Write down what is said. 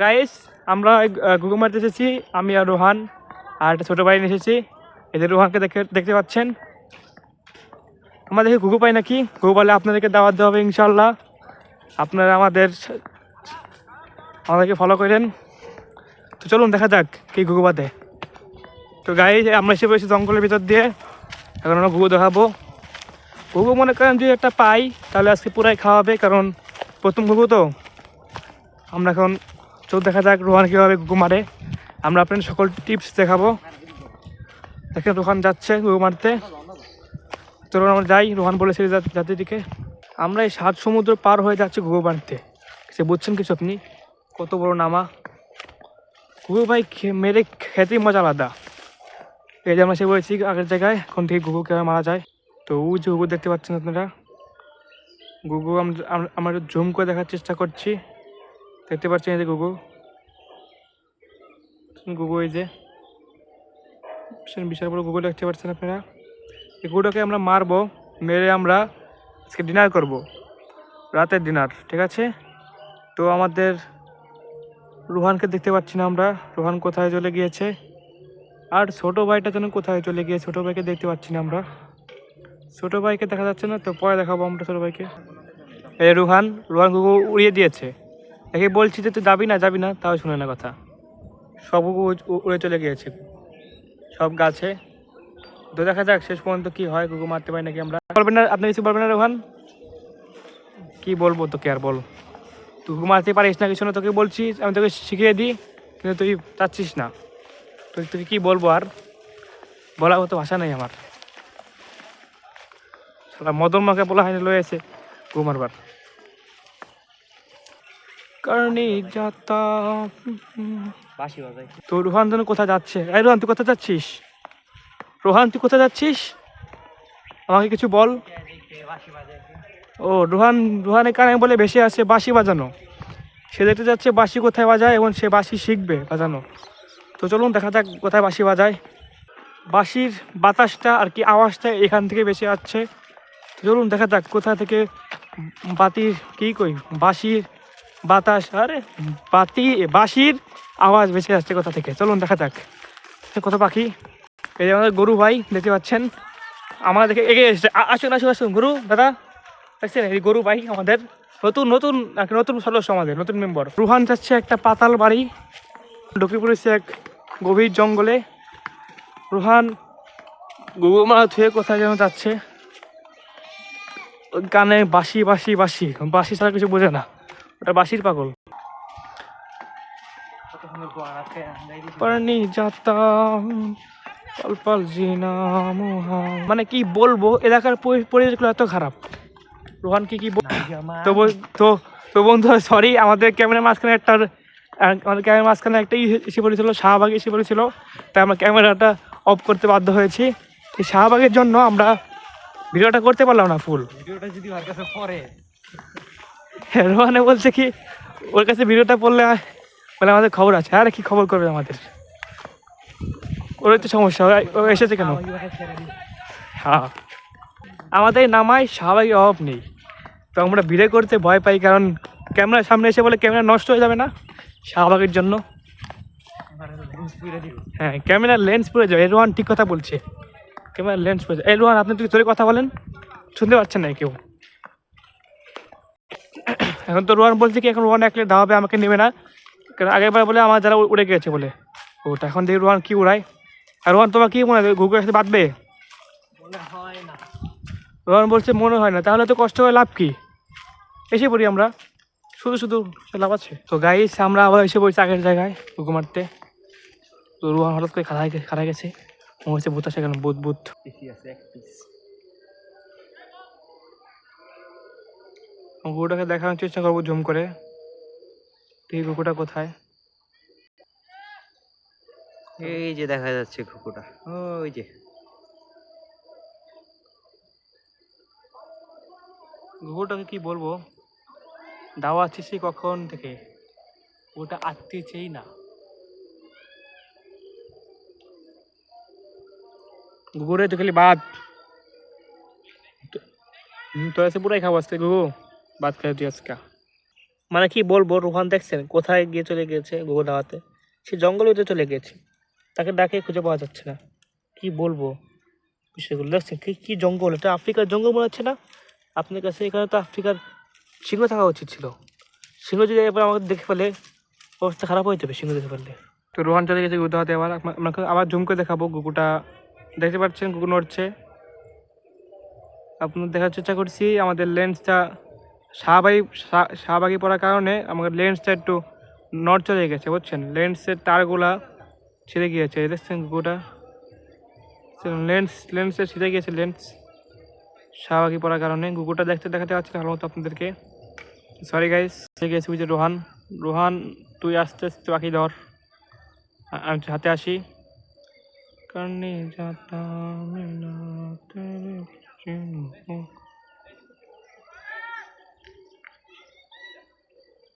Guys আমরা ঘুঘু মারতে এসেছি, আমি আর রোহান আর একটা ছোটো ভাই এসেছি। এদের রোহানকে দেখতে পাচ্ছেন। আমরা দেখি ঘুঘু পাই নাকি, ঘুঘু পালে আপনাদেরকে দাওয়াত দেওয়া হবে ইনশাল্লাহ। আপনারা আমাদেরকে ফলো করেন। তো চলুন দেখা যাক কি ঘুঘু পাতে। তো গাইস আমরা এসে পড়েছি জঙ্গলের ভিতর দিয়ে, এখন আমরা ঘুঘু দেখাবো। ঘুঘু মনে করেন যদি একটা পাই তাহলে আজকে পুরাই খাওয়া হবে, কারণ প্রথম ঘুঘু তো। আমরা এখন চোখ দেখা যাক রোহান কীভাবে ঘুঘু মারে। আমরা আপনার সকল টিপস দেখাবো। দেখেন রোহান যাচ্ছে ঘুঘু মারতে। চলুন আমরা যাই, রোহান বলেছে যাত্রীটিকে। আমরা এই 7 সমুদ্র পার হয়ে যাচ্ছি ঘুঘু মারতে। সে বুঝছেন কিছু আপনি? কত বড় নামা ঘুঘু ভাই, মেরে খেতেই মজা আলাদা। এই যে আমরা সে বলেছি আগের জায়গায়, এখন থেকে ঘুঘু কীভাবে মারা যায়। তো ওই যে ঘুঘু দেখতে পাচ্ছেন আপনারা, ঘুঘু আমরা জুম করে দেখার চেষ্টা করছি। দেখতে পাচ্ছেন এই যে ঘুঘু, এই যে বিশাল বড় ঘুঘু দেখতে পাচ্ছেন আপনারা। এই ঘুঘুটাকে আমরা মারবো, মেরে আমরা আজকে ডিনার করব, রাতের ডিনার, ঠিক আছে? তো আমাদের রোহানকে দেখতে পাচ্ছি না আমরা, রোহান কোথায় চলে গিয়েছে। আর ছোটো ভাইটা যেন কোথায় চলে গিয়ে, ছোটো ভাইকে দেখতে পাচ্ছি না আমরা। ছোটো ভাইকে দেখা যাচ্ছে না, তো পরে দেখাবো আমরা ছোটো ভাইকে। এই রোহান ঘুঘু উড়িয়ে দিয়েছে। একে বলছি যে তুই যাবি না, তাও শুনে না কথা। সব ঘুঘু উড়ে চলে গিয়েছে সব গাছে। তো দেখা যাক শেষ পর্যন্ত কি হয়, ঘুঘু মারতে পারি নাকি আমরা। বলবেন না আপনি, কিছু বলবেন না রোহান? কি বলবো তোকে আর, বল। তুই ঘুঘু মারতে পারিস না কিছু না, তোকে বলছি, আমি তোকে শিখিয়ে দিই, কিন্তু তুই চাচ্ছিস না। তোকে কি বলবো আর, বলার মতো ভাষা নেই আমার। মদন মাকে বলা হয়নি লয়ে এসে ঘুঘু মারবার। কারণে যাতা তো রোহান যেন কোথায় যাচ্ছে। এই রোহান তুই কোথায় যাচ্ছিস? আমাকে কিছু বল। ও রোহানের কানে বলে ভেসে আসে বাঁশি বাজানো। সে দেখতে যাচ্ছে বাঁশি কোথায় বাজায় এবং সে বাঁশি শিখবে বাজানো। তো চলুন দেখা যাক কোথায় বাঁশি বাজায়। বাঁশির বাতাসটা আর কি, আওয়াজটা এখান থেকে বেশি আসছে। তো চলুন দেখা যাক কোথা থেকে বাঁশির বাতাস, আরে বাঁশির আওয়াজ বেশি আসছে কোথা থেকে। চলুন দেখা যাক কত পাখি। এই যে আমাদের গরু ভাই দেখতে পাচ্ছেন, আমার দেখে এগিয়ে এসেছে। আসুন গরু দাদা, দেখছেন? এই গরু ভাই আমাদের নতুন সদস্য, আমাদের নতুন মেম্বার। রোহান যাচ্ছে একটা পাতাল বাড়ি, ঢুকে পড়েছে এক গভীর জঙ্গলে। রোহান ঘুঘু মারা থুয়ে কোথায় যেন যাচ্ছে। গানে বাঁশি ছাড়া কিছু বোঝে না, ওটা বাঁশির পাগল। মানে কি বলবো, এলাকার পরিবেশগুলো এত খারাপ। রোহান কি তো বন্ধু, সরি, আমাদের ক্যামেরার মাঝখানে একটা এসে পড়েছিল, শাহবাগ এসে পড়েছিল, তাই আমরা ক্যামেরাটা অফ করতে বাধ্য হয়েছি। এই শাহবাগের জন্য আমরা ভিডিওটা করতে পারলাম না ফুল। ভিডিওটা যদি ওর কাছে পড়ে, রোহানে বলছে কি ওর কাছে ভিডিওটা পড়লে বলে আমাদের খবর আছে। আরে কি খবর করবে আমাদের, ওর তো সমস্যা। ও এসেছে কেন? হ্যাঁ, আমাদের নামায় স্বাভাবিক অভাব নেই। তো আমরা ভিডিও করতে ভয় পাই, কারণ ক্যামেরার সামনে এসে বলে ক্যামেরা নষ্ট হয়ে যাবে না শাহবাগের জন্য। হ্যাঁ, ক্যামেরার লেন্স পুড়ে যাবে। রোহান ঠিক কথা বলছে, ক্যামেরার লেন্স পুড়ে যাবে। এই রোহান, আপনি তুই কথা বলেন, শুনতে পাচ্ছেন না কেউ। এখন তো রোহান বলছে কি, এখন রোহান একলে দাওয়াবে, আমাকে নেবে না, কারণ আগেরবার বলে আমার যারা উড়ে গেছে বলে ওটা। এখন দেখি রোহান কি উড়ায়। আর রোহান তোমার কি মনে হয় ঘুঘুর সাথে বাঁধবে? রোহান বলছে মনে হয় না। তাহলে তো কষ্ট করে লাভ কি, এসে পড়ি আমরা, শুধু লাভ আছে। তো গাইস আমরা আবার এসে পড়ছি আগের জায়গায় ঘুঘু মারতে। তো রোহান হঠাৎ করে খাড়া গেছে, মনে হচ্ছে ভূত আসে কেন, বুধ। ঘুঘুটাকে দেখানোর চেষ্টা করবো জুম করে, এই ঘুঘুটা কোথায়। এই যে দেখা যাচ্ছে ঘুঘুটা, ওই যে। ঘুঘুটাকে কি বলবো, দাওয়া আছে সে কখন থেকে, ওটা আসতেছেই না। ঘুঘুরে তো খালি ভাত, তোর আছে পুরাই খাবো আজকে ঘুঘু, ভাত খাই তুই আজকে। মানে কি বলবো, রোহান দেখছেন কোথায় গিয়ে চলে গিয়েছে গুগল দাওয়াতে, সে জঙ্গলের ভিতরে চলে গিয়েছে, তাকে ডাকে খুঁজে পাওয়া যাচ্ছে না। কি বলবো বিষয়গুলো, দেখছেন কি কি জঙ্গল, এটা আফ্রিকার জঙ্গল মনে হচ্ছে না আপনার কাছে? এখানে তো আফ্রিকার সিংহ থাকা উচিত ছিল। সিংহ যদি এবার আমাকে দেখে ফেলে অবস্থা খারাপ হয়ে যাবে, সিংহ দেখে ফেললে। তো রোহান চলে গেছে গুগল দাওয়াতে। আবার আপনাকে আবার জুম করে দেখাবো, গুগুটা দেখতে পাচ্ছেন গুগু নড়ছে। আপনার দেখার চেষ্টা করছি, আমাদের লেন্সটা শাহবাগি পড়ার কারণে আমাদের লেন্সটা একটু নড় চলে গেছে, বুঝছেন? লেন্সের তারগুলা ছিঁড়ে গিয়েছে, দেখছেন গুগুটা লেন্সে ছিঁড়ে গিয়েছে, লেন্স শাহবাগি পড়ার কারণে। গুগুটা দেখাতে পারছি না ভালো মতো আপনাদেরকে, সরি গাইস। গেছি যে রোহান, রোহান তুই আস্তে আস্তে বাকি ধর, আমি হাতে আসি। करने जाता मैं ना तेरे